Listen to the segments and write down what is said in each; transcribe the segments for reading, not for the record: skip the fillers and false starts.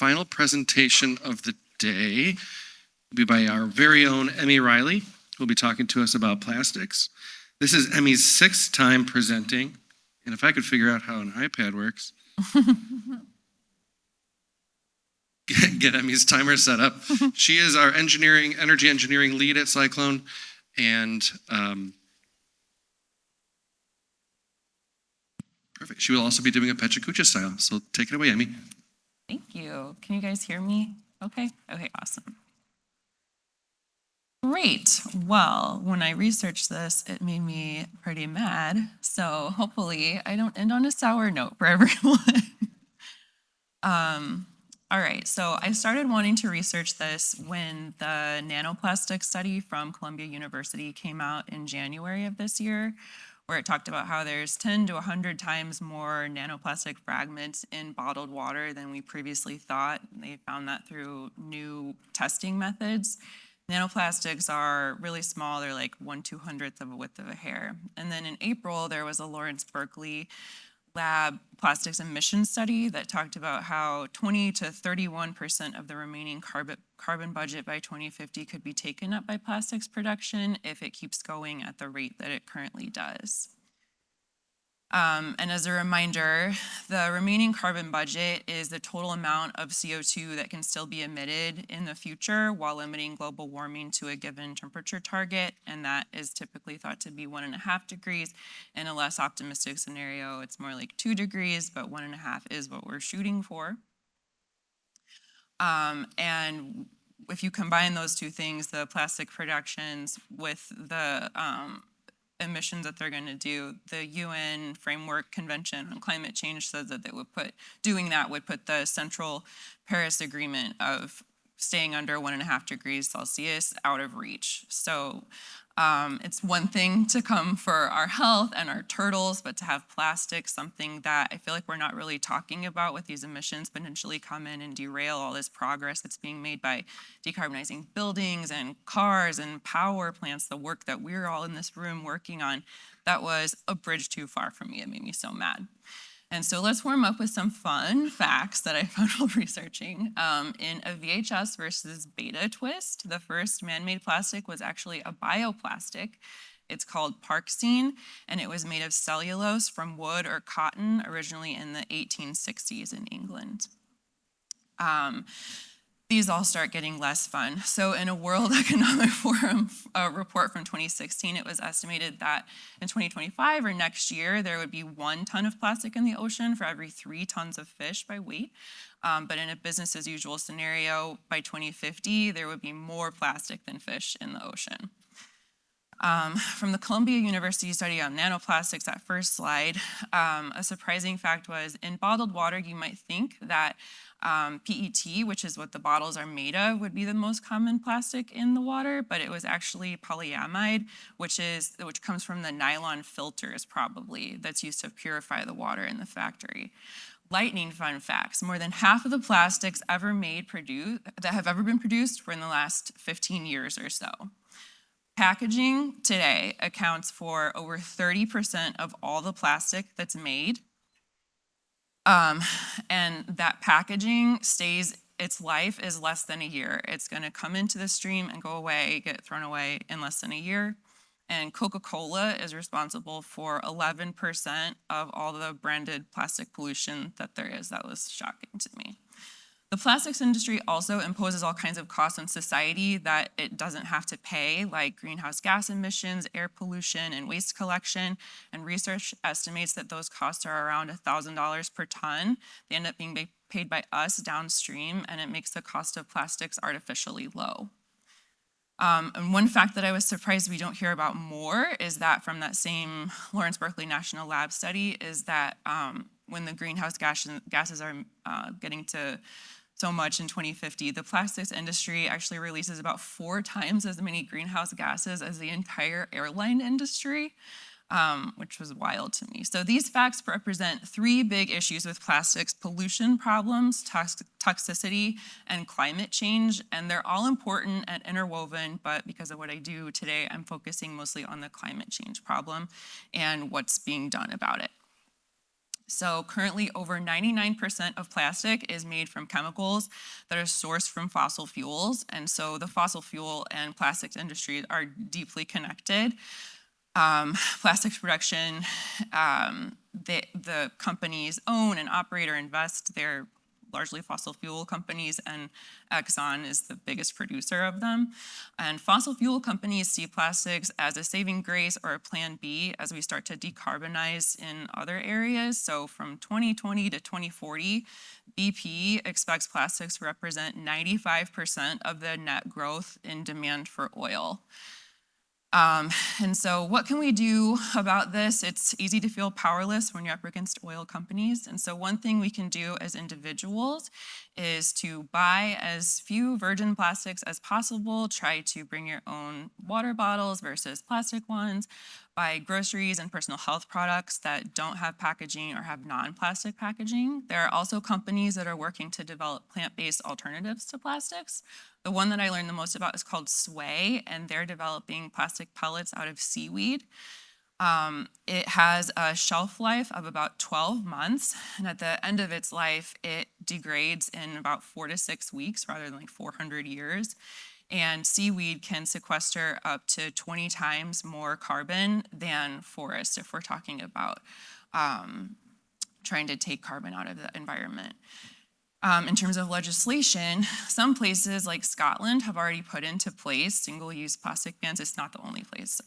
final presentation of the day will be by our very own Emmy Riley, who will be talking to us about plastics. This is Emmy's 6th time presenting, and if I could figure out how an iPad works, get Emmy's timer set up. She is our energy engineering lead at Cyclone, and perfect. She will also be doing a Pecha Kucha style, so take it away, Emmy. Thank you. Can you guys hear me? Okay, awesome. Great. Well, when I researched this, it made me pretty mad. So hopefully I don't end on a sour note for everyone. All right, so I started wanting to research this when the nanoplastic study from Columbia University came out in January of this year, where it talked about how there's 10 to 100 times more nanoplastic fragments in bottled water than we previously thought. They found that through new testing methods. Nanoplastics are really small. They're like 1/200th of a width of a hair. And then in April, there was a Lawrence Berkeley lab plastics emission study that talked about how 20 to 31% of the remaining carbon budget by 2050 could be taken up by plastics production if it keeps going at the rate that it currently does. And as a reminder, the remaining carbon budget is the total amount of CO2 that can still be emitted in the future while limiting global warming to a given temperature target, and that is typically thought to be 1.5 degrees. In a less optimistic scenario, it's more like 2 degrees, but 1.5 is what we're shooting for. And if you combine those two things, the plastic productions with the emissions that they're going to do, the UN Framework Convention on Climate Change says that doing that would put the Central Paris Agreement of staying under 1.5 degrees Celsius out of reach. So it's one thing to come for our health and our turtles, but to have plastic, something that I feel like we're not really talking about with these emissions, potentially come in and derail all this progress that's being made by decarbonizing buildings and cars and power plants, the work that we're all in this room working on. That was a bridge too far for me. It made me so mad. And so let's warm up with some fun facts that I found while researching. In a VHS versus beta twist, the first man-made plastic was actually a bioplastic. It's called Parksine, and it was made of cellulose from wood or cotton, originally in the 1860s in England. These all start getting less fun. So in a World Economic Forum report from 2016, it was estimated that in 2025 or next year, there would be 1 ton of plastic in the ocean for every 3 tons of fish by weight. But in a business as usual scenario, by 2050, there would be more plastic than fish in the ocean. From the Columbia University study on nanoplastics, that first slide, a surprising fact was in bottled water, you might think that PET, which is what the bottles are made of, would be the most common plastic in the water, but it was actually polyamide, which comes from the nylon filters probably that's used to purify the water in the factory. Lightning fun facts: more than half of the plastics that have ever been produced were in the last 15 years or so. Packaging today accounts for over 30% of all the plastic that's made. And that packaging its life is less than a year. It's going to come into the stream and go away, get thrown away in less than a year. And Coca-Cola is responsible for 11% of all the branded plastic pollution that there is. That was shocking to me. The plastics industry also imposes all kinds of costs on society that it doesn't have to pay, like greenhouse gas emissions, air pollution, and waste collection. And research estimates that those costs are around $1,000 per ton. They end up being paid by us downstream, and it makes the cost of plastics artificially low. And one fact that I was surprised we don't hear about more is that from that same Lawrence Berkeley National Lab study is that when the greenhouse gases are getting to so much in 2050, the plastics industry actually releases about 4 times as many greenhouse gases as the entire airline industry, which was wild to me. So these facts represent 3 big issues with plastics: pollution problems, toxicity, and climate change. And they're all important and interwoven, but because of what I do today, I'm focusing mostly on the climate change problem and what's being done about it. So currently over 99% of plastic is made from chemicals that are sourced from fossil fuels. And so the fossil fuel and plastics industry are deeply connected. Plastics production, the companies own and operate or invest. They're largely fossil fuel companies, and Exxon is the biggest producer of them. And fossil fuel companies see plastics as a saving grace or a plan B as we start to decarbonize in other areas. So from 2020 to 2040, BP expects plastics to represent 95% of the net growth in demand for oil. And so what can we do about this? It's easy to feel powerless when you're up against oil companies. And so one thing we can do as individuals is to buy as few virgin plastics as possible, try to bring your own water bottles versus plastic ones, buy groceries and personal health products that don't have packaging or have non-plastic packaging. There are also companies that are working to develop plant-based alternatives to plastics. The one that I learned the most about is called Sway, and they're developing plastic pellets out of seaweed. It has a shelf life of about 12 months, and at the end of its life, it degrades in about 4 to 6 weeks rather than like 400 years. And seaweed can sequester up to 20 times more carbon than forests if we're talking about trying to take carbon out of the environment. In terms of legislation, some places like Scotland have already put into place single-use plastic bans. It's not the only place.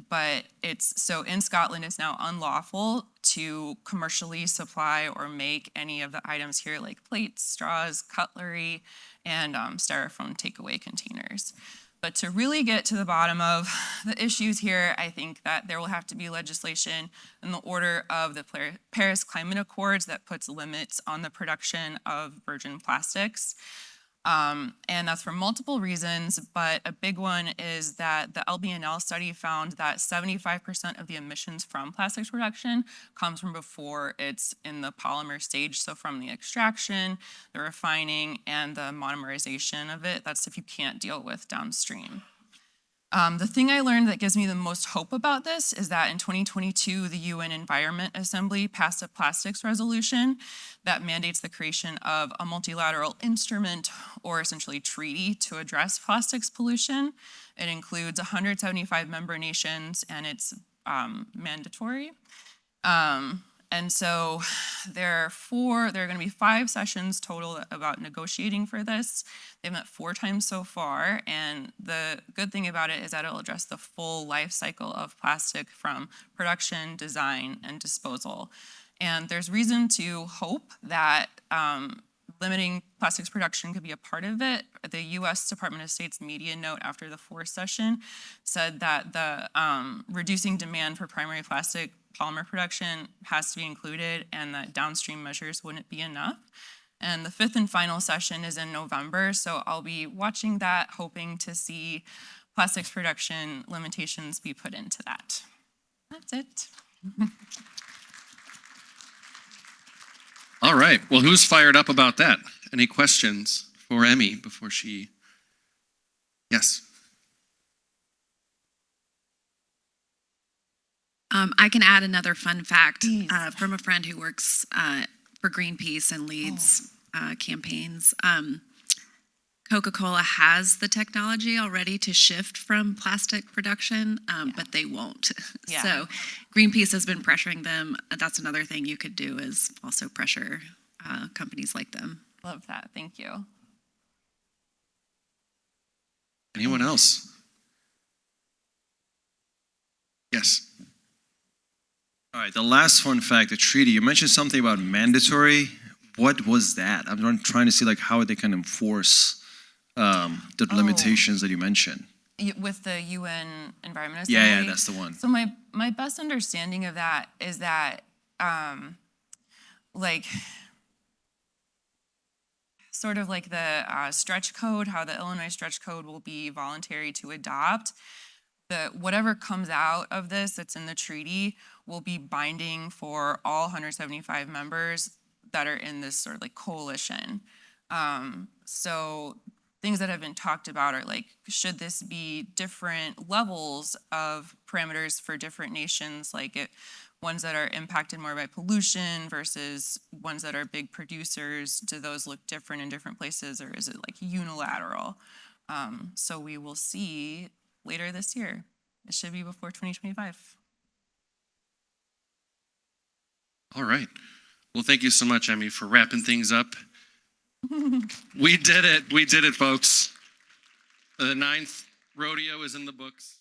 But so in Scotland, it's now unlawful to commercially supply or make any of the items here like plates, straws, cutlery, and styrofoam takeaway containers. But to really get to the bottom of the issues here, I think that there will have to be legislation in the order of the Paris Climate Accords that puts limits on the production of virgin plastics. And that's for multiple reasons, but a big one is that the LBNL study found that 75% of the emissions from plastics production comes from before it's in the polymer stage, so from the extraction, the refining, and the monomerization of it. That's if you can't deal with downstream. The thing I learned that gives me the most hope about this is that in 2022, the UN Environment Assembly passed a plastics resolution that mandates the creation of a multilateral instrument or essentially treaty to address plastics pollution. It includes 175 member nations and it's mandatory. And so there are going to be 5 sessions total about negotiating for this. They've met 4 times so far, and the good thing about it is that it'll address the full life cycle of plastic from production, design, and disposal. And there's reason to hope that limiting plastics production could be a part of it. The US Department of State's media note after the 4th session said that the reducing demand for primary plastic polymer production has to be included and that downstream measures wouldn't be enough. And the 5th and final session is in November, so I'll be watching that, hoping to see plastics production limitations be put into that. That's it. All right. Well, who's fired up about that? Any questions for Emmy before she? Yes. I can add another fun fact from a friend who works for Greenpeace and leads campaigns. Coca-Cola has the technology already to shift from plastic production, but they won't. Yeah. So Greenpeace has been pressuring them. That's another thing you could do is also pressure companies like them. Love that. Thank you. Anyone else? Yes. All right, the last fun fact, the treaty. You mentioned something about mandatory. What was that? I'm trying to see like how they can enforce the limitations that you mentioned. With the UN Environment Assembly? Yeah, that's the one. So my best understanding of that is that like sort of like the stretch code, how the Illinois stretch code will be voluntary to adopt. Whatever comes out of this that's in the treaty will be binding for all 175 members that are in this sort of like coalition. So things that have been talked about are like, should this be different levels of parameters for different nations? Like ones that are impacted more by pollution versus ones that are big producers? Do those look different in different places, or is it like unilateral? So we will see later this year. It should be before 2025. All right. Well, thank you so much, Emmy, for wrapping things up. We did it. We did it, folks. The 9th rodeo is in the books.